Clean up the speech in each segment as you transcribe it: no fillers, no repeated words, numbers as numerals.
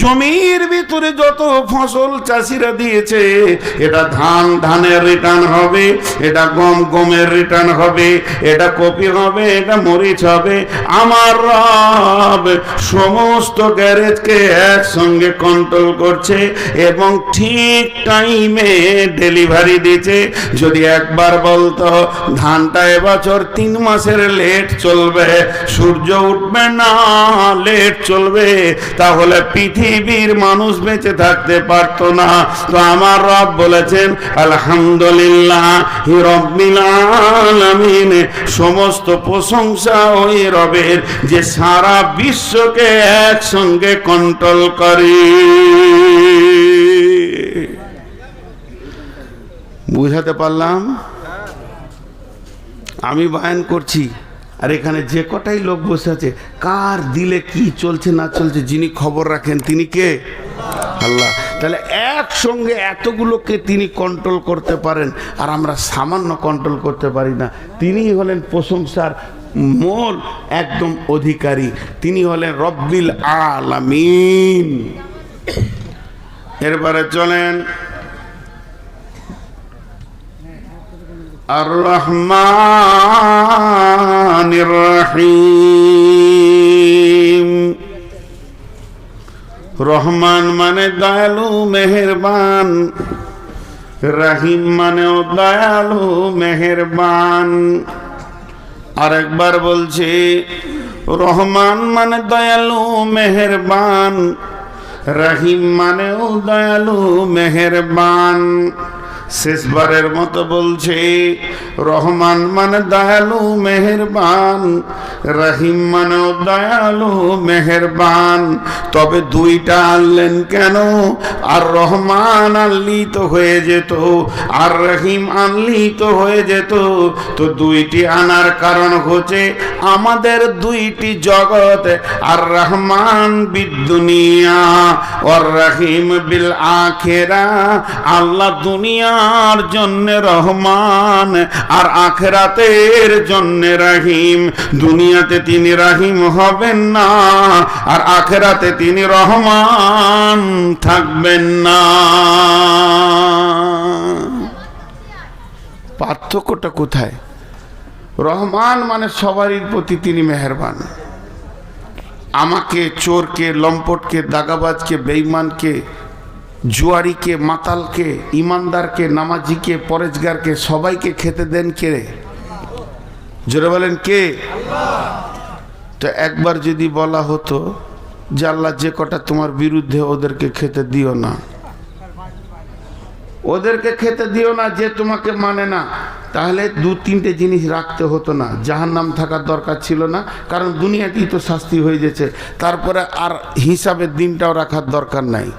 জমির ভিতরে যত ফসল চাষিরা দিয়েছে, এটা ধানের রিটার্ন হবে, এটা গমের রিটার্ন হবে, এটা কপি হবে, এটা মরিচ হবে। আমার রব সমস্ত গ্যারেজকে একসঙ্গে কন্ট্রোল করছে এবং ঠিক টাইমে ডেলিভারি দিচ্ছে। যদি একবার বলতো ধানটা এবছর 3 মাসের লেট চলবে, সূর্য উঠবে না, লেট চলবে, তাহলে পৃথিবীর মানুষ বেঁচে থাকতে পারতো না। তো আমার রব বলেছেন আলহামদুলিল্লাহ রাব্বিল আলামিন, সমস্ত প্রশংসা ওই রবের যে সারা বিশ্বকে একসঙ্গে কন্ট্রোল করে। বুঝাতে পারলাম? আমি বয়ান করছি আর এখানে যে কটাই লোক বসে আছে, কার দিলে কি চলছে না চলছে যিনি খবর রাখেন তিনি কে? আল্লাহ। তাহলে একসঙ্গে এতগুলোকে তিনি কন্ট্রোল করতে পারেন আর আমরা সামান্য কন্ট্রোল করতে পারি না। তিনি হলেন প্রশংসার মূল একদম অধিকারী, তিনি হলেন রব্বিল আলামিন। এরপরে চলেন আর রহমানির রহিম। রহমান মানে দয়ালু মেহেরবান, রহিম মানেও দয়ালু মেহেরবান। আরেকবার বলছি, রহমান মানে দয়ালু মেহেরবান, রহিম মানেও দয়ালু মেহেরবান। শেষবারের মতো বলছে, রহমান মানে দয়ালু মেহেরবান, রহিম মানেও দয়ালু মেহেরবান। তবে দুইটা আনলেন কেন? আর রহমান আনলি তো হয়ে যেত, আর রহিম আনলি তো হয়ে যেত। তো দুইটি আনার কারণ হচ্ছে আমাদের দুইটি জগৎ, আর রহমান বিদ্দুনিয়া আর রহিম বিল আখিরা। আল্লাহ দুনিয়ার জন্য রহমান আর আখিরাতের জন্য রহিম। দুনিয়াতে তিনি রহিম হবেন না আর আখিরাতে তিনি রহমান থাকবেন না। পার্থক্যটা কোথায়? রহমান মানে সবারই প্রতি তিনি মেহেরবান। আমাকে, চোরকে, লম্পটকে, দাগাবাজকে, বেঈমানকে, জুয়ারিকে, মাতালকে, ইমানদারকে, নামাজিকে, পরেজগারকে সবাইকে খেতে দেন কে? জোরে বলেন কে? তো একবার যদি বলা হতো যে আল্লাহ যে কটা তোমার বিরুদ্ধে ওদেরকে খেতে দিও না, ওদেরকে খেতে দিও না যে তোমাকে মানে না, তাহলে 2-3টে জিনিস রাখতে হতো না, জাহান্নাম থাকার দরকার ছিল না, কারণ দুনিয়াতেই তো শাস্তি হয়ে গেছে। তারপরে আর হিসাবের দিনটাও রাখার দরকার নাই।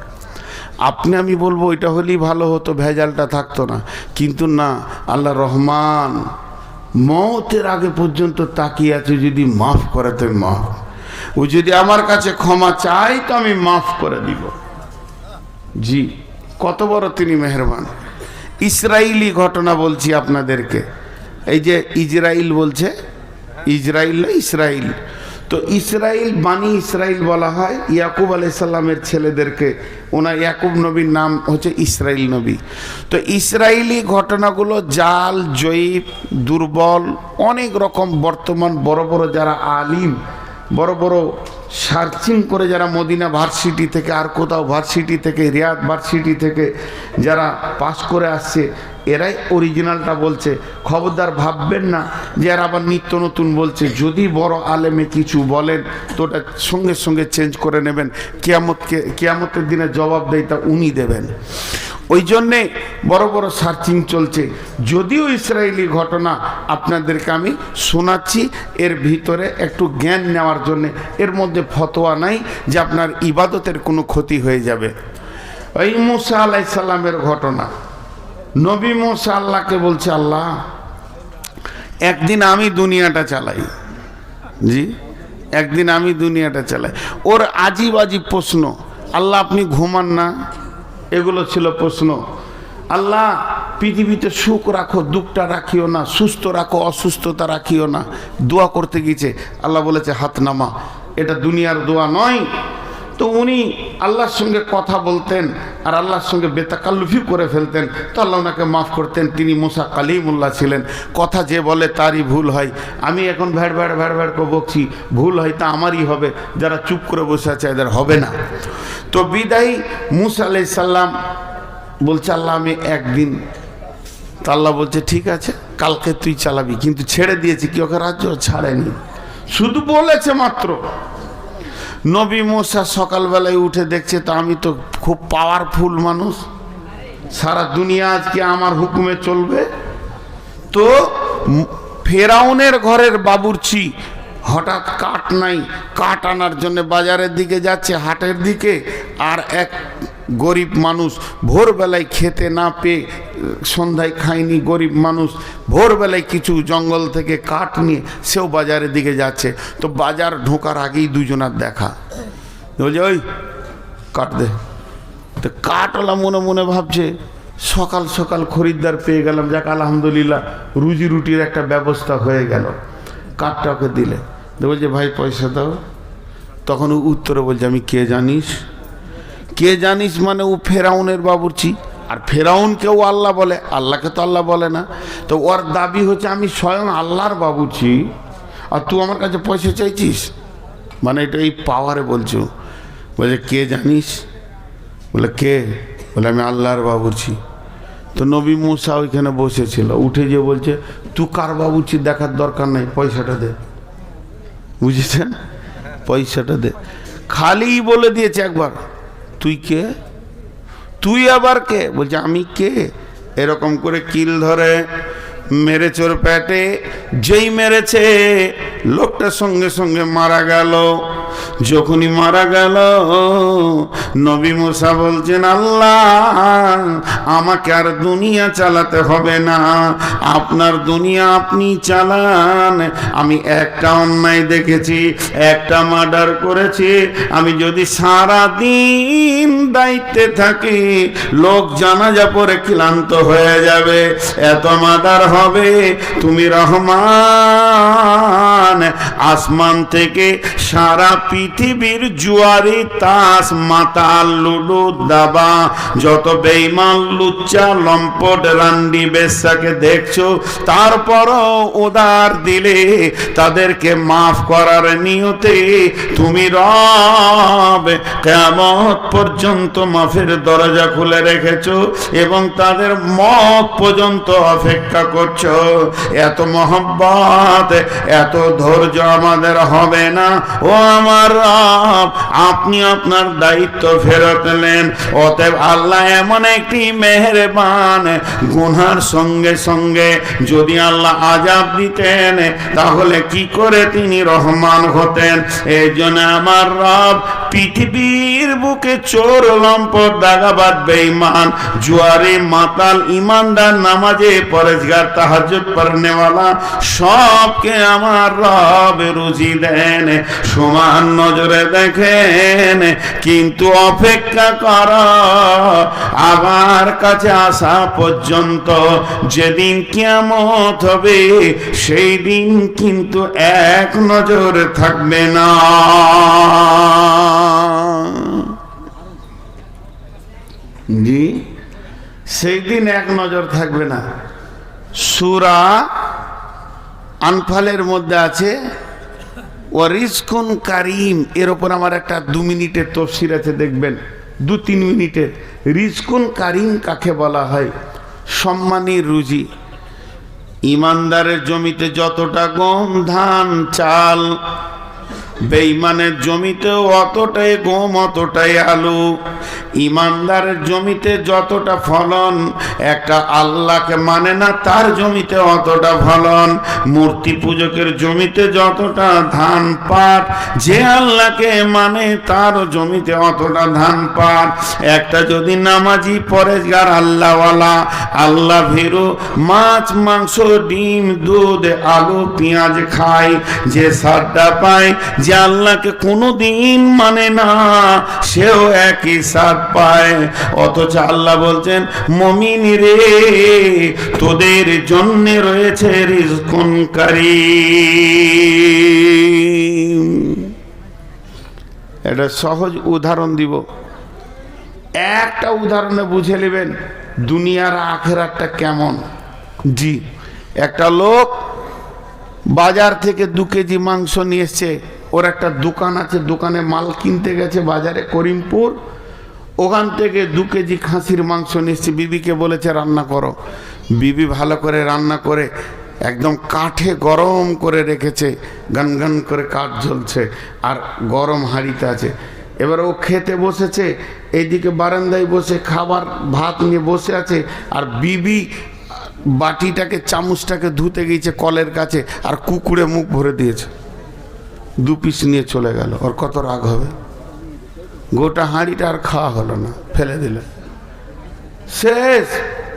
আপনি আমি বলবো ওইটা হলেই ভালো হতো, ভেজালটা থাকতো না। কিন্তু না, আল্লাহ রহমান, মওতের আগে পর্যন্ত তাকিয়ে আছে, যদি মাফ করে তো মাফ, ও যদি আমার কাছে ক্ষমা চাই তো আমি মাফ করে দিব। জি, কত বড় তিনি মেহেরবান। ইসরাইলি ঘটনা বলছি আপনাদেরকে। এই যে ইজরাইল বলছে, ইজরাইল না ইসরাইল, তো ইসরাইল বানি ইসরাইল বলা হয় ইয়াকুব আলাইহিস সালামের ছেলেদেরকে। ওনার ইয়াকুব নবীর নাম হচ্ছে ইসরাইল নবী। তো ইসরাইলি ঘটনাগুলো জাল, জয়ীব, দুর্বল, অনেক রকম। বর্তমান বড় বড় যারা আলিম, বড় বড় সার্চিং করে যারা মদিনা ভার্সিটি থেকে আর কোথাও ভার্সিটি থেকে, রিয়াদ ভার্সিটি থেকে যারা পাস করে আসছে, এরাই অরিজিনালটা বলছে। খবরদার ভাববেন না যে এরা আবার নিত্য নতুন বলছে। যদি বড় আলেমে কিছু বলেন তো ওটা সঙ্গে সঙ্গে চেঞ্জ করে নেবেন। কিয়ামতের দিনে জবাব দেয় তা উনি দেবেন। ওই জন্যে বড় বড় সার্চিং চলছে। যদিও ইসরায়েলি ঘটনা আপনাদেরকে আমি শোনাচ্ছি, এর ভিতরে একটু জ্ঞান নেওয়ার জন্যে। এর মধ্যে ফতোয়া নাই যে আপনার ইবাদতের কোনো ক্ষতি হয়ে যাবে। ওই মুসা আলাইহিস সালামের ঘটনা। নবী মুসা আল্লাহকে বলছে, আল্লাহ একদিন আমি দুনিয়াটা চালাই। জি, একদিন আমি দুনিয়াটা চালাই। ওর আজিব আজিব প্রশ্ন। আল্লাহ আপনি ঘুমান না? এগুলো ছিল প্রশ্ন। আল্লাহ পৃথিবীতে সুখ রাখো, দুঃখটা রাখিও না, সুস্থ রাখো, অসুস্থতা রাখিও না। দোয়া করতে গিয়েছে, আল্লাহ বলেছে হাত নামা, এটা দুনিয়ার দোয়া নয়। তো উনি আল্লাহর সঙ্গে কথা বলতেন আর আল্লাহর সঙ্গে বেতাকাল্লুফি করে ফেলতেন, তো আল্লাহ ওনাকে মাফ করতেন। তিনি মুসা কালিমুল্লাহ ছিলেন। কথা যে বলে তারই ভুল হয়। আমি এখন ভ্যাড় ভ্যাড় ভ্যাড় ভ্যাড় করে বকছি, ভুল হয় তা আমারই হবে, যারা চুপ করে বসে আছে এদের হবে না। তো বিদায়ী মুসা আলাইহিস সালাম বলছে, আল্লাহ আমি একদিন, তা আল্লাহ বলছে ঠিক আছে কালকে তুই চালাবি, কিন্তু ছেড়ে দিয়েছি, কি ওকে রাজ্য ছাড়েনি, শুধু বলেছে মাত্র। নবী মুসা সকালবেলায় উঠে দেখছে, তো আমি তো খুব পাওয়ারফুল মানুষ, সারা দুনিয়া আজকে আমার হুকুমে চলবে। তো ফেরাউনের ঘরের বাবুর্চি হঠাৎ কাঠ নাই, কাঠ আনার জন্য বাজারের দিকে যাচ্ছে, হাটের দিকে। আর এক গরিব মানুষ ভোরবেলায় খেতে না পেয়ে, সন্ধ্যায় খায়নি গরিব মানুষ, ভোরবেলায় কিছু জঙ্গল থেকে কাঠ নিয়ে সেও বাজারের দিকে যাচ্ছে। তো বাজার ঢোকার আগেই দুজনার দেখা, বলছে ওই কাঠ দে। তো কাঠওয়ালা মনে মনে ভাবছে, সকাল সকাল খরিদ্দার পেয়ে গেলাম, যাক আলহামদুলিল্লাহ রুজি রুটির একটা ব্যবস্থা হয়ে গেল। কাঠটা ওকে দিলে, বলছে ভাই পয়সা দাও। তখন ও উত্তরে বলছে, আমি কে জানিস? কে জানিস মানে ও ফেরাউনের বাবুর্চি, আর ফেরাউনকেও আল্লাহ বলে, আল্লাহকে তো আল্লাহ বলে না। তো ওর দাবি হচ্ছে আমি স্বয়ং আল্লাহর বাবুর্চি, আর তুই আমার কাছে পয়সা চাইছিস, মানে এটা এই পাওয়ারে বলছো। বলছে কে জানিস? বলে কে? বলে আমি আল্লাহর বাবুর্চি। তো নবী মুসা ওইখানে বসেছিল, উঠে যে বলছে তুই কার বাবুর্চি দেখার দরকার নেই, পয়সাটা দে। বুঝেছেন? পয়সাটা দে। খালি বলে দিয়েছে একবার, তুই কে? তুই আবার কে? বলছে আমি কে। এরকম করে কিল ধরে মেরে চোর পেটে, যেই মেরেছে লোকটা সঙ্গে সঙ্গে মারা গেল। যখনই মারা গেল নবী মুসা বলছেন, আল্লাহ আমাকে আর দুনিয়া চালাতে হবে না, আপনার দুনিয়া আপনি চালান। আমি একটা অন্যায় দেখেছি, একটা মার্ডার করেছি, আমি যদি সারা দিন দায়িত্বে থাকি লোক জানাজা পরে ক্লান্ত হয়ে যাবে, এত মার্ডার হবে। তুমি রহমান, আসমান থেকে সারা পৃথিবীর জুয়ারি তাস মাতাল লুডু দাবা যত বেঈমান লুচ্চা লম্পট রান্ডি বেশ্যাকে দেখছো, তারপরও উদার দিলে তাদেরকে মাফ করার নিয়তে তুমি রব কিয়ামত পর্যন্ত মাফের দরজা খুলে রেখেছো এবং তাদের মত পর্যন্ত অপেক্ষা করছো। এত মহব্বত, এত ধৈর্য আমাদের হবে না। ও আমার রব, আপনি আপনার দায়িত্ব ফেরত নেন। অতএব আল্লাহ এমন একটি মেহেরবান, গুনার সঙ্গে সঙ্গে যদি আল্লাহ আযাব দিতেন তাহলে কি করে তিনি রহমান হতেন। এই জন্য আমার রব পৃথিবীর বুকে চোর লম্পট দাগাবাজ বেঈমান জুয়ারি মাতাল ইমানদার নামাজে পরেজগার তাহাজ্জুদ পড়নেওয়ালা সবকে আমার রব রুজি দেন, সমান নজরে দেখেন। কিন্তু অপেক্ষা কর আমার কাছে আসা পর্যন্ত, যেদিন কিয়ামত হবে সেই দিন কিন্তু এক নজর থাকবে না। জি, সেই দিন এক নজর থাকবে না। সূরা আনফালের মধ্যে আছে ও রিজকুন কারিম, এর ওপর আমার একটা 2 মিনিটের তফসির আছে, দেখবেন 2-3 মিনিটের। রিজকুন কারিম কাকে বলা হয়? সম্মানী রুজি। ইমানদারের জমিতে যতটা গম ধান চাল, বেঈমানের জমিতেও অতটাই গম অতটাই আলু। ইমানদারের জমিতে যতটা ফলন, একটা আল্লাহকে মানে না তার জমিতে অতটা ফলন। মূর্তি পূজকের জমিতে যতটা ধান পাট, যে আল্লাহকে মানে তার জমিতে অতটা ধান পাট। একটা যদি নামাজি পরেজগার আল্লাহওয়ালা আল্লাহ ভীরু মাছ মাংস ডিম দুধ আলু পেঁয়াজ খায়, যে সারটা পায়, যে আল্লাহকে কোনোদিন মানে না সেও একই সাদ পায়। অথচ আল্লাহ বলছেন, মুমিন রে তোদের জন্য রয়েছে রিজকুন কারীম। এটা সহজ উদাহরণ দিব, একটা উদাহরণে বুঝে নেবেন দুনিয়ার আখেরাতটা কেমন। জি, একটা লোক বাজার থেকে 2 কেজি মাংস নিয়ে এসছে, ওর একটা দোকান আছে, দোকানে মাল কিনতে গেছে বাজারে করিমপুর, ওখান থেকে 2 কেজি খাসির মাংস নিয়ে এসছে, বিবিকে বলেছে রান্না করো। বিবি ভালো করে রান্না করে একদম কাঠে গরম করে রেখেছে, গান গান করে কাঠ জ্বলছে আর গরম হাঁড়িতে আছে। এবার ও খেতে বসেছে, এইদিকে বারান্দায় বসে খাবার ভাত নিয়ে বসে আছে, আর বিবি বাটিটাকে চামচটাকে ধুতে গিয়েছে কলের কাছে, আর কুকুরে মুখ ভরে দিয়েছে, 2 পিস নিয়ে চলে গেল। ওর কত রাগ হবে? গোটা হাঁড়িটা আর খাওয়া হলো না, ফেলে দিলে, শেষ।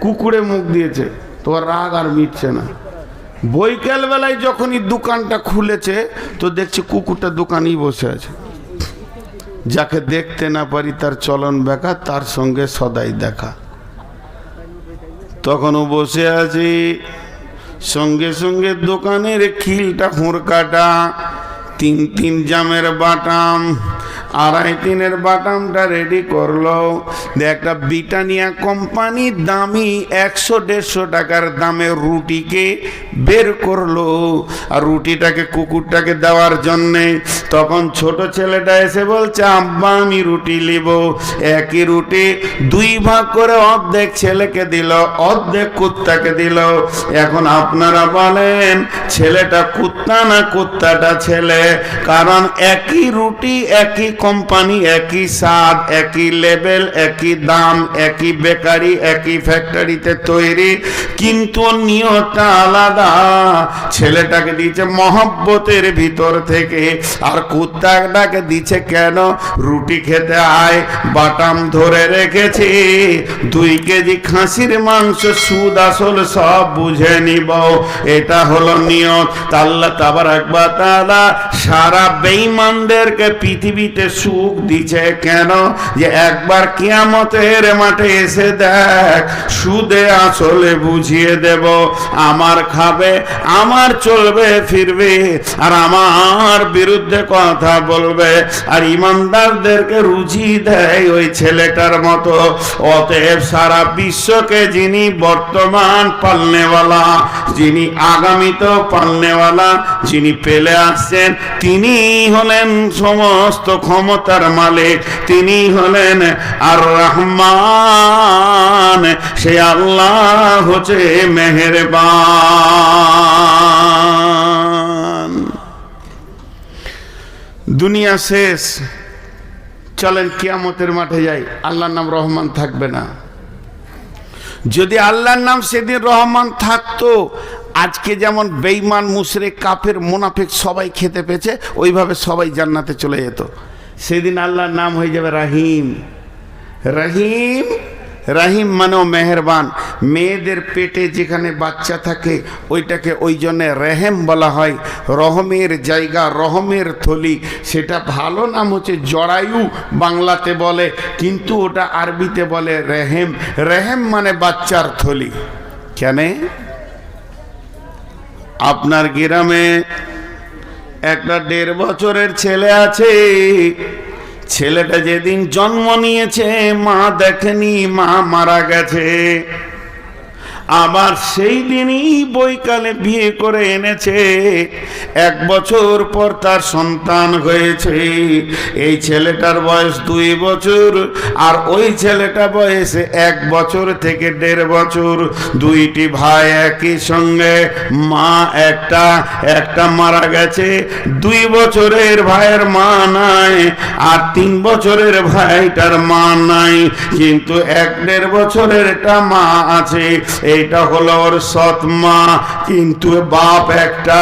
কুকুরে মুখ দিয়েছে, তোমার রাগ আর মিটছে না। বৈকাল বেলায় যখনই দোকানটা খুলেছে তো দেখছি কুকুরটা দোকানেই বসে আছে। যাকে দেখতে না পারি তার চলন বেকা, তার সঙ্গে সদাই দেখা। তখনও বসে আছি, সঙ্গে সঙ্গে দোকানের খিলটা হুঁড়কাটা, 3 জামের বাটাম, 2.5 বাটামটা রেডি করলো। একটা ব্রিটানিয়া কোম্পানির দামি 100-150 টাকার দামের রুটিকে বের করলো, আর রুটিটাকে কুকুরটাকে দেওয়ার জন্যে। তখন ছোট ছেলেটা এসে বলছে, আব্বা আমি রুটি নিব। একই রুটি 2 ভাগ করে অর্ধেক ছেলেকে দিল, অর্ধেক কুত্তাকে দিল। এখন আপনারা বলেন ছেলেটা কুত্তা না কুত্তাটা ছেলে? কারণ একই রুটি, একই কোম্পানি, একই স্বাদ, একই লেভেল, একই দাম, একই বেকারি, একই ফ্যাক্টরিতে তৈরি, কিন্তু নিয়তটা আলাদা। ছেলেটাকে দিচ্ছে মহব্বতের ভিতর থেকে, আর কুত্তাটাকে দিচ্ছে কেন? রুটি খেতে আয়, বাটাম ধরে রেখেছি, 2 কেজি খাসির মাংস সুদ আসল সব বুঝে নিব, এটা হলো নিয়ত। আল্লাহ তাবারাক ওয়া তাআলা সারা বেঈমানদেরকে পৃথিবীতে সুখ দিচ্ছে কেন? যে একবার কিয়ামতের মাঠে এসে দেখ, সুদে আসলে বুঝিয়ে দেব। আমার খাবে, আমার চলবে ফিরবে, আর আমার বিরুদ্ধে কথা বলবে, আর ইমানদারদেরকে রুজি দেয় ওই ছেলেটার মতো। অতএব সারা বিশ্বকে যিনি বর্তমান পালনেওয়ালা, যিনি আগামীতেও পালনেওয়ালা, যিনি পেলে আসছেন, তিনি হলেন সমস্ত ক্ষমতার মালিক, তিনি হলেন আর রহমান। সে আল্লাহ হচ্ছে মেহেরবান। দুনিয়া শেষ, চলেন কিয়ামতের মাঠে যাই। আল্লাহর নাম রহমান থাকবে না। যদি আল্লাহর নাম সেদিন রহমান থাকতো, আজকে যেমন বেঈমান, মুশরিক, কাফের, মুনাফিক সবাই খেতে পেয়েছে, ওইভাবে সবাই জান্নাতে চলে যেত। সেদিন আল্লাহর নাম হয়ে যাবে রহিম। রহিম, রহিম মানেও মেহেরবান। মেয়েদের পেটে যেখানে বাচ্চা থাকে ওইটাকে ওই জন্যে রেহেম বলা হয়, রহমের জায়গা, রহমের থলি। সেটা ভালো নাম হচ্ছে জরায়ু বাংলাতে বলে, কিন্তু ওটা আরবিতে বলে রেহেম। রেহেম মানে বাচ্চার থলি। কেন? আপনার গ্রামে একটা 1.5 বছরের ছেলে আছে, ছেলেটা যেদিন জন্ম নিয়েছে মা দেখেনি, মা মারা গেছে। আবার সেই দিনই বৈকালে বিয়ে করে এনেছে, 1 বছর পর তার সন্তান হয়েছে। এই ছেলেটার বয়স 2 বছর, আর ওই ছেলেটা বয়সে 1 বছর থেকে 1.5 বছর। 2টি ভাই একই সঙ্গে, মা একটা মারা গেছে। 2 বছরের ভাইয়ের মা নাই, আর 3 বছরের ভাইটার মা নাই, কিন্তু 1.5 বছরেরটা মা আছে। এটা হলো ওর সৎ মা, কিন্তু বাপ একটা,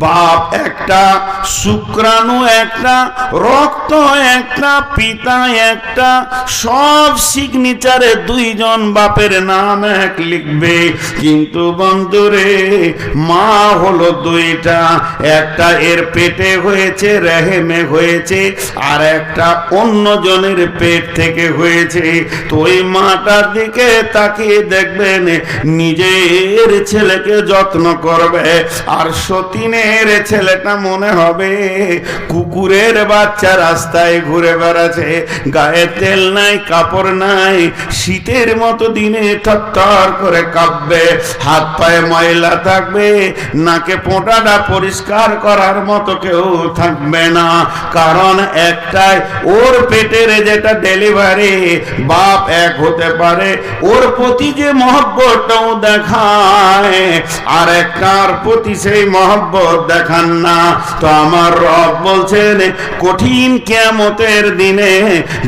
বাপ একটা, শুক্রাণু একটা, রক্ত একটা, পিতা একটা, সব সিগনেচারে 2 জন বাপের নাম এক লিখবে, কিন্তু বন্ধুরে মা হলো 2টা। একটা এর পেটে হয়েছে, রেহেমে হয়েছে, আর একটা অন্য জনের পেট থেকে হয়েছে। তো ওই মাটার দিকে তাকিয়ে দেখবেন, নিজের ছেলেকে যত্ন করবে, আর সতীন দিনের ছেলেটা মনে হবে কুকুরের বাচ্চা, রাস্তায় ঘুরে বেড়াচ্ছে, গায়ে তেল নাই, কাপড় নাই, শীতের মতো দিনে থরথর করে কাঁপবে, হাত পায়ে ময়লা থাকবে, নাকে পোঁটাটা পরিষ্কার করার মতো কেউ থাকবে না। কারণ একটাই, ওর পেটের যেটা ডেলিভারি, বাপ এক হতে পারে, ওর প্রতি যে মহব্বতটাও দেখায় আর একটার প্রতি সেই মহব্বত দেখান না। তো আমার রব বলছেন কঠিন কিয়ামতের দিনে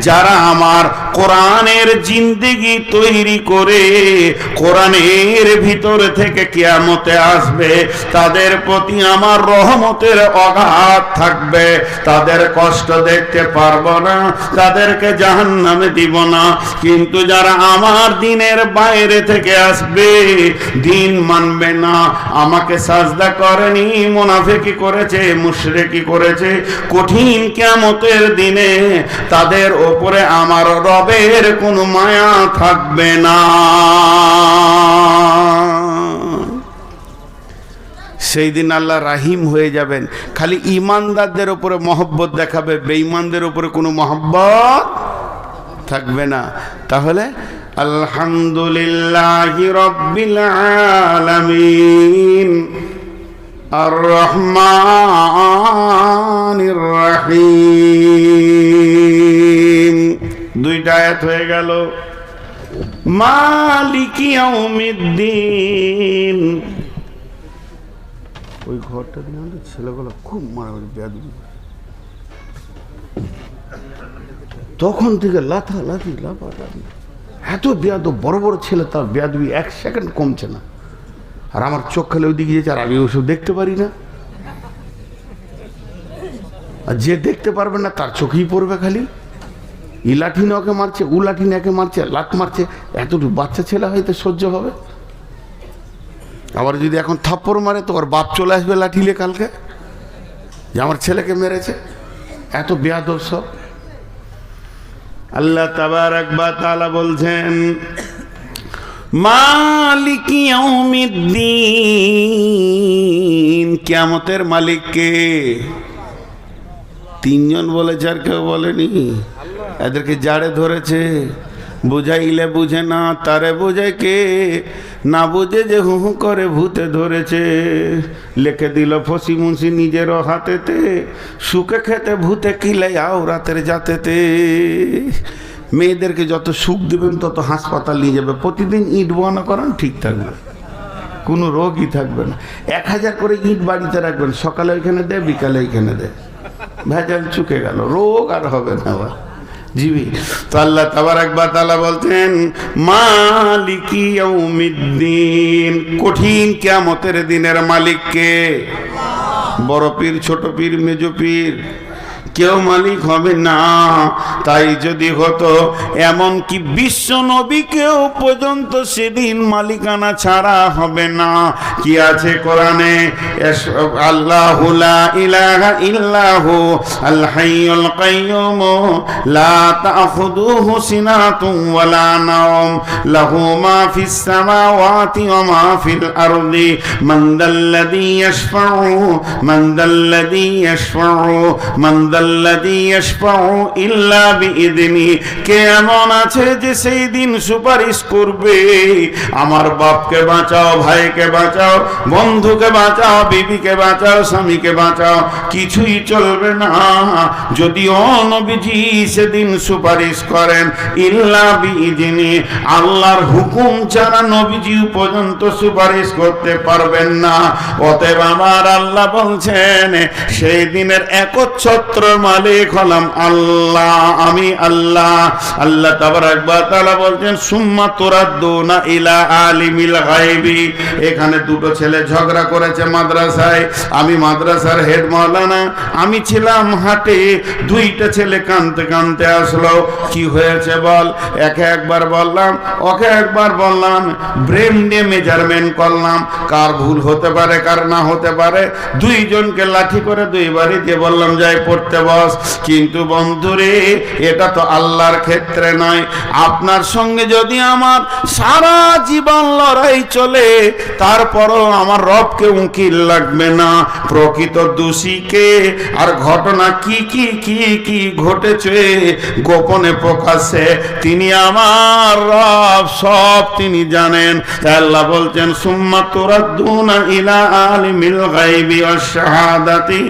যারা আমার কোরআনের জিন্দেগি তৈরি করে কোরআনের ভিতর থেকে কিয়ামতে আসবে, তাদের প্রতি আমার রহমতের অগাধ থাকবে। তাদের কষ্ট দেখতে পারবো না, তাদেরকে জাহান্নামে দিব না। কিন্তু যারা আমার দিনের বাইরে থেকে আসবে, দিন মানবে না, আমাকে সাজদা করেনি, মুনাফিকি করেছে, মুশরিকি করেছে, কঠিন কিয়ামতের দিনে তাদের ওপরে আমার রবের কোনো মায়া থাকবে না। সেই দিন আল্লাহ রাহিম হয়ে যাবেন, খালি ইমানদারদের উপরে মহব্বত দেখাবে, বেঈমানদের উপরে কোনো মহব্বত থাকবে না। তাহলে আলহামদুলিল্লাহি রাব্বিল আলামিন আর রহমানির রহিম, দুইটা আয়াত হয়ে গেল। মালিকি ইয়াউমিদ্দিন, ওই ঘরটা দিয়ে আমাদের ছেলেগুলো খুব মারামারি বেয়াদবি, তখন থেকে লাথালাথি লাফালাফি, এত বেয়াদব, বড় বড় ছেলে, তার বেয়াদবি এক সেকেন্ড কমছে না। আর আমার চোখ খেলে ওইদিকে যেছে, আর আমি ওসব দেখতে পারি না। আর যে দেখতে পারবে না তার চোখেই পড়বে খালি। ই লাঠি নকে মারছে, উ লাঠি নাকে মারছে, লাত মারছে, এতটুকু বাচ্চা ছেলে হয়তো সহ্য হবে। আবার যদি এখন থাপ্পড় মারে তো ওর বাপ চলে আসবে লাঠিলে কালকে, যে আমার ছেলেকে মেরেছে। এত বেয়াদব সব। আল্লাহ তাবারাক ওয়া তাআলা বলছেন মালিকি ইয়াউমিদ্দিন, কিয়ামতের মালিক কে? তিনজন বলেছে, আর কেউ বলেনি। এদেরকে জাড়ে ধরেছে, বুঝাইলে বুঝে না, তারে বুঝাই কে? না বুঝে যে হু হু করে ভূতে ধরেছে, লিখে দিল ফসি মুন্সি নিজের হাতেতে, সুখে খেতে ভূতে কিলে আও রাতের যাতেতে। মেয়েদেরকে যত সুখ দেবেন তত হাসপাতাল নিয়ে যাবে, প্রতিদিন ইট বানা করান, ঠিক থাকবে, কোনো রোগই থাকবে না। 1000 করে ইট বাড়িতে রাখবেন, সকালে ওইখানে দেয়, বিকালে ওইখানে দেয়, ভেজাল চুকে গেল, রোগ আর হবে না আবার। জিবি তো আল্লাহ তাবারাক ওয়া তাআলা বলতেন মালিকি ইয়াউমিদ্দিন, কঠিন কিয়ামতের দিনের মালিক কে? বড় পীর, ছোট পীর, মেজো পীর, কেউ মালিক হবে না। তাই যদি হতো, এমন কি বিশ্ব নবীকেও পর্যন্ত সেদিন মালিকানা ছাড়া হবে না। কি আছে কোরআনে? আল্লাহু লা ইলাহা ইল্লাহু আল হাইয়ুল কাইয়্যুম লা তাখুযুহু সিনাতুন ওয়ালা নাওম লাহু মা ফিস সামাওয়াতি ওয়া মা ফিল আরদি মান দাল্লাযী ইয়াশফাউ মান দাল্লাযী ইয়াশফাউ মান দাল্লাযী ইয়াশফাউ ইল্লা বিইযনি। কে এমন আছে যে সেই দিন সুপারিশ করবে? আমার বাপকে বাঁচাও, ভাইকে বাঁচাও, বন্ধুকে বাঁচাও, বিবিকে বাঁচাও, স্বামীকে বাঁচাও, কিছুই চলবে না যদিও নবীজি সেদিন সুপারিশ করেন। ইল্লা বিইযনি, আল্লাহর হুকুম ছাড়া নবীজি পর্যন্ত সুপারিশ করতে পারবেন না। অতএব আমার আল্লাহ বলছেন সেই দিনের একচ্ছত্র মালিক হলাম আল্লাহ, আমি আল্লাহ। আল্লাহ তাবারাক ওয়া তাআলা বলছেন সুম্মা তুরাদ্দুনা ইলা আলিমিল গায়বি। এখানে দুটো ছেলে ঝগড়া করেছে মাদ্রাসায়, আমি মাদ্রাসার হেড মাওলানা, আমি ছিলাম হাটে। দুইটা ছেলে কাঁদতে কাঁদতে আসলো, কি হয়েছে বল? একে একবার বললাম, ওকে একবার বললাম, ব্রেন দিয়ে মেজারমেন্ট করলাম, কার ভুল হতে পারে কার না হতে পারে। দুইজনকে লাঠি করে দুইবারই দিয়ে বললাম যাই পড়তে খেতে বস। কিন্তু বন্ধুরে, এটা তো আল্লাহর ক্ষেত্রে নয়। আপনার সঙ্গে যদি আমার সারা জীবন লড়াই চলে, তারপরও আমার রবকে উকিল লাগবে না। প্রকৃত দোষীকে আর ঘটনা কি কি কি কি ঘটেছে গোপনে প্রকাশ্যে তিনি আমার রব সব তিনি জানেন। তাই আল্লাহ বলছেন সুম্মা তুরাদ্দুনা ইলা আলিমিল গায়বি ওয়াশ শাহাদাতি,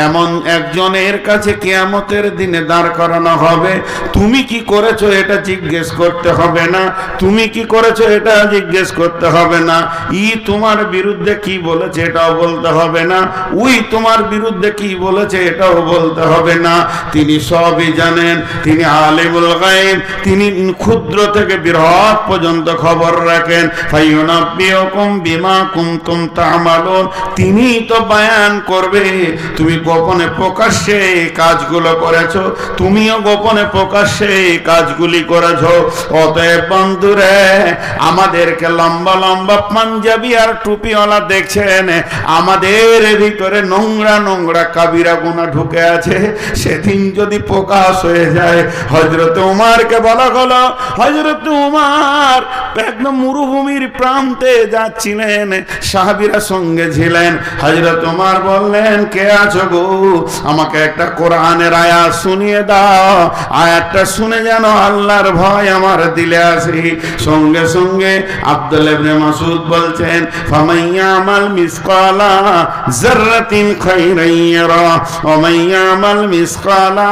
এমন একজনের কাছে কিয়ামতের দিনে দাঁড় করানো হবে। তুমি কি করেছো এটা জিজ্ঞেস করতে হবে না, তুমি কি করেছো এটা জিজ্ঞেস করতে হবে না। ই তোমার বিরুদ্ধে কি বলেছে এটাও বলতে হবে না, উই তোমার বিরুদ্ধে কি বলেছে এটাও বলতে হবে না। তিনি সবই জানেন, তিনি আলিমুল গায়ব, তিনি ক্ষুদ্র থেকে বৃহৎ পর্যন্ত খবর রাখেন। ফায়ুনাব্বিউকুম বিমা কুনতুম তা'মালুন, তিনি তো বয়ান করবে তুমি গোপনে প্রকাশ্যে এই কাজগুলো করেছো, তুমিও গোপনে প্রকাশ্যে এই কাজগুলি করেছো। অতএব বন্ধুরে, আমাদেরকে লম্বা লম্বা পাঞ্জাবি আর টুপিওয়ালা দেখছেন, আমাদের ভিতরে নোংরা নোংরা কাবিরা গুনাহ ঢুকে আছে। সেদিন যদি প্রকাশ হয়ে যায়, হযরত উমরকে বলা হলো, হযরত উমর একদম মরুভূমির প্রান্তে যাচ্ছিলেন, সাহাবীরা সঙ্গে ছিলেন। হযরত উমর বললেন, কে আছো গো, আমাকে একটা কোরআনের আয়াত শুনিয়ে দাও, আয়াতটা শুনে যেন আল্লাহর ভয় আমার দিলে আসে। সঙ্গে সঙ্গে আব্দুল্লাহ ইবনে মাসউদ বলছেন, ফামাইয়ামাল মিসকালা যাররাতিন খায়রান ইয়ারা ওয়া মাইয়ামাল মিসকালা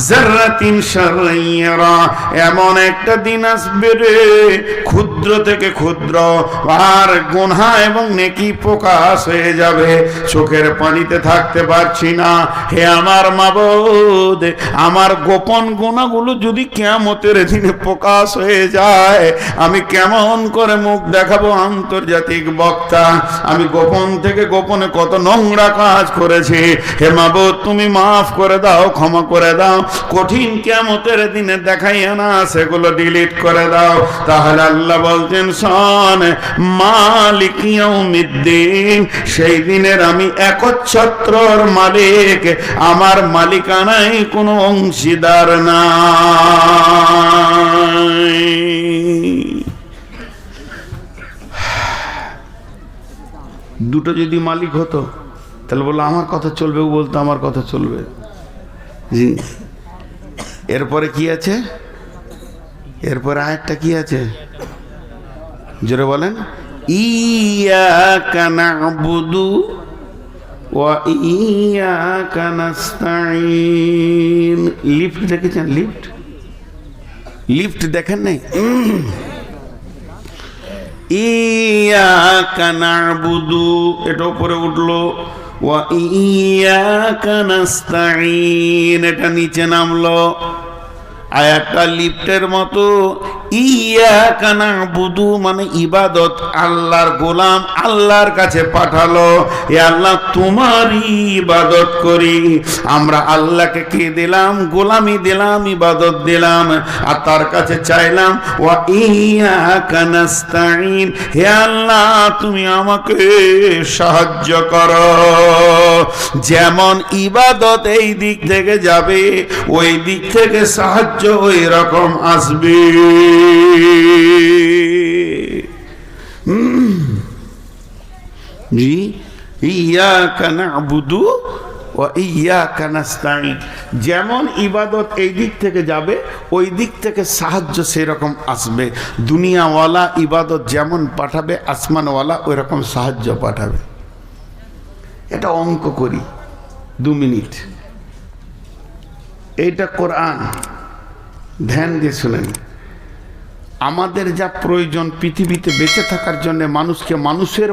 যাররাতিন শাররান ইয়ারা। এমন একটা দিন আসবে রে, ক্ষুদ্র থেকে ক্ষুদ্র আর গুনাহ এবং নেকি প্রকাশ হয়ে যাবে, চোখের পানিতে থাকতে পারছি না। হে আমার মাবুদ, আমার গোপন গুনাহগুলো যদি কিয়ামতের দিনে প্রকাশ হয়ে যায়, আমি কেমন করে মুখ দেখাবো আন্তর্জাতিক বক্তা? আমি গোপন থেকে গোপনে কত নোংরা কাজ করেছি। হে মাবুদ, তুমি মাফ করে দাও, ক্ষমা করে দাও, কঠিন কিয়ামতের দিনে দেখাইয়া না, সেগুলো ডিলিট করে দাও। তাহলে আল্লাহ বলছেন, শোন, মালিক ইয়াউমিদ্দিন, সেই দিনের আমি একচ্ছত্রর মালিক, আমার মালিকানায় কোনো অংশীদার নাই। দুটো যদি মালিক হতো তাহলে বললো আমার কথা চলবে, ও বলতো আমার কথা চলবে। জি, এরপরে কি আছে? এরপরে আয়াতটা কি আছে জোরে বলেন, ইয়াকা না'বুদু ওয়া ইয়াকা নাস্তাঈন। লিফট দেখেছেন? লিফট লিফট দেখেন নাই? ইয়াকা না'বুদু, এটা উপরে উঠলো, ওয়া ইয়াকা নাস্তাঈন এটা নিচে নামলো। আয়াতটা লিফটের মতো। ইয়াকা না'বুদু মানে ইবাদত, আল্লাহর গোলাম আল্লাহর কাছে পাঠালো, এ আল্লাহ তোমারই ইবাদত করি। আমরা আল্লাহকে কি দিলাম? গোলামি দিলাম, ইবাদত দিলাম, আর তার কাছে চাইলাম ওয়া ইয়াকা নাস্তাঈন, হে আল্লাহ তুমি আমাকে সাহায্য করো। যেমন ইবাদত এই দিক থেকে যাবে, ওই দিক থেকে সাহায্য ওই রকম আসবে। জি, ইয়াকা না'বুদু ওয়া ইয়াকা নাস্তাঈন, যেমন ইবাদত এই দিক থেকে যাবে, ওই দিক থেকে সাহায্য সেরকম আসবে। দুনিয়াওয়ালা ইবাদত যেমন পাঠাবে, আসমানওয়ালা ওই রকম সাহায্য পাঠাবে। এটা অঙ্ক করি 2 মিনিট। এইটা কোরআন, ধ্যান দিয়ে শুনেন। আমাদের যা প্রয়োজন পৃথিবীতে বেঁচে থাকার জন্য, মানুষকে মানুষের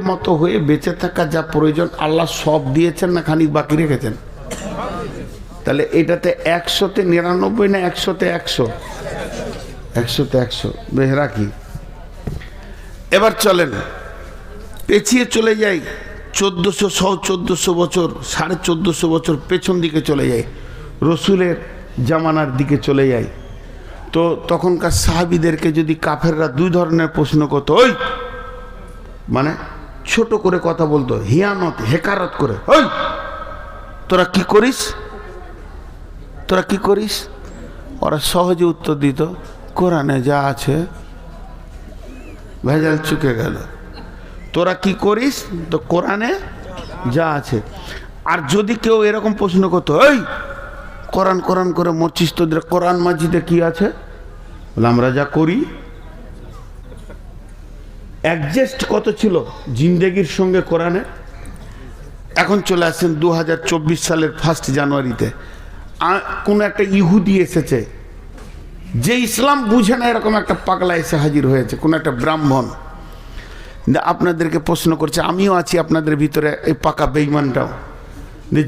মতো হয়ে বেঁচে থাকা যা প্রয়োজন, আল্লাহ সব দিয়েছেন না খানিক বাকি রেখেছেন? তাহলে এটাতে 100-তে 99 না 100-তে 100? 100-তে 100 বেশ রাখি। এবার চলেন পেছিয়ে চলে যাই 1400 বছর, 1450 বছর পেছন দিকে চলে যাই, রসুলের জামানার দিকে চলে যাই। তো তখনকার সাহাবীদেরকে যদি কাফেররা 2 ধরনের প্রশ্ন করতো, ওই মানে ছোট করে কথা বলতো, হিয়ানত হেকারত করে, ওই তোরা কি করিস, তোরা কি করিস? ওরা সহজে উত্তর দিত, কোরআনে যা আছে। ভেজাল চুকে গেল। তোরা কি করিস? তো কোরআনে যা আছে। আর যদি কেউ এরকম প্রশ্ন করতো, এই কোরআন কোরআন করে মরছিস, তোদের কোরআন মাজিদে কি আছে? বলে আমরা যা করি। অ্যাডজাস্ট কত ছিল জিন্দেগির সঙ্গে কোরআনে। এখন চলে আসছেন 2024 সালের 1 জানুয়ারিতে, কোন একটা ইহুদি এসেছে, যে ইসলাম বুঝে না, এরকম একটা পাগলা এসে হাজির হয়েছে, কোন একটা ব্রাহ্মণ। আপনাদেরকে প্রশ্ন করছে, আমিও আছি আপনাদের ভিতরে, এই পাকা বেঈমানটাও।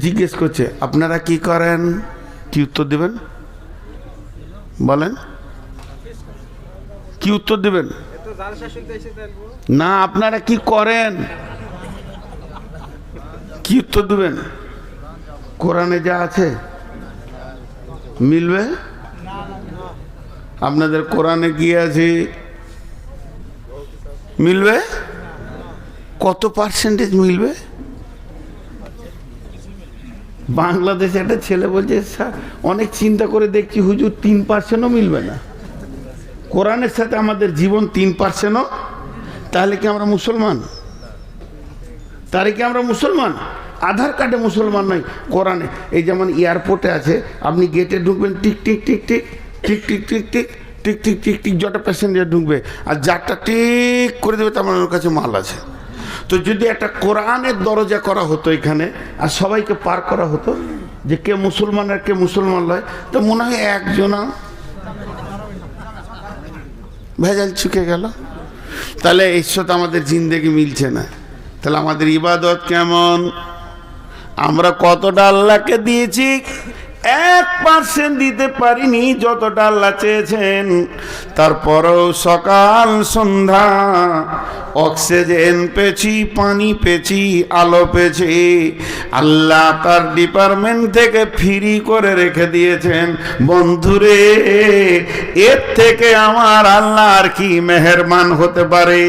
জিজ্ঞেস করছে, আপনারা কি করেন? কি উত্তর দেবেন বলেন? কি উত্তর দেবেন? না, আপনারা কি করেন, কি উত্তর দেবেন? কোরআনে যা আছে মিলবে? আপনাদের কোরআনে কি আছে মিলবে? কত পার্সেন্টেজ মিলবে? বাংলাদেশে একটা ছেলে বলছে, স্যার অনেক চিন্তা করে দেখছি হুজুর 3%ও মিলবে না। কোরআনের সাথে আমাদের জীবন 3%ও, তাহলে কি আমরা মুসলমান? তাহলে কি আমরা মুসলমান? আধার কার্ডে মুসলমান নয়, কোরআনে। এই যেমন এয়ারপোর্টে আছে, আপনি গেটে ঢুকবেন, টিক টিক টিক টিক টিক টিক টিক টিক টিক টিক টিক টিক, যটা প্যাসেঞ্জার ঢুকবে আর যারটা টিক করে দেবে, তার মানে ওর কাছে মাল আছে। তো যদি একটা কোরআনের দরজা করা হতো এখানে, আর সবাইকে পার করা হতো যে কে মুসলমান আর কে মুসলমান নয়, তো মনে হয় একজনা ভেজাল চুকে গেল। তাহলে এর সাথে আমাদের জিন্দেগি মিলছে না। তাহলে আমাদের ইবাদত কেমন? আমরা কতটা আল্লাহকে দিয়েছি? 1% দিতে পারিনি যতটা আল্লাহ চেয়েছেন। তারপরেও সকাল সন্ধ্যা অক্সিজেন পেয়েছি, পানি পেয়েছি, আলো পেয়েছি। আল্লাহ তার ডিপার্টমেন্ট থেকে ফ্রি করে রেখে দিয়েছেন। বন্ধুরে, এর থেকে আমার আল্লাহ আর কি মেহেরবান হতে পারে?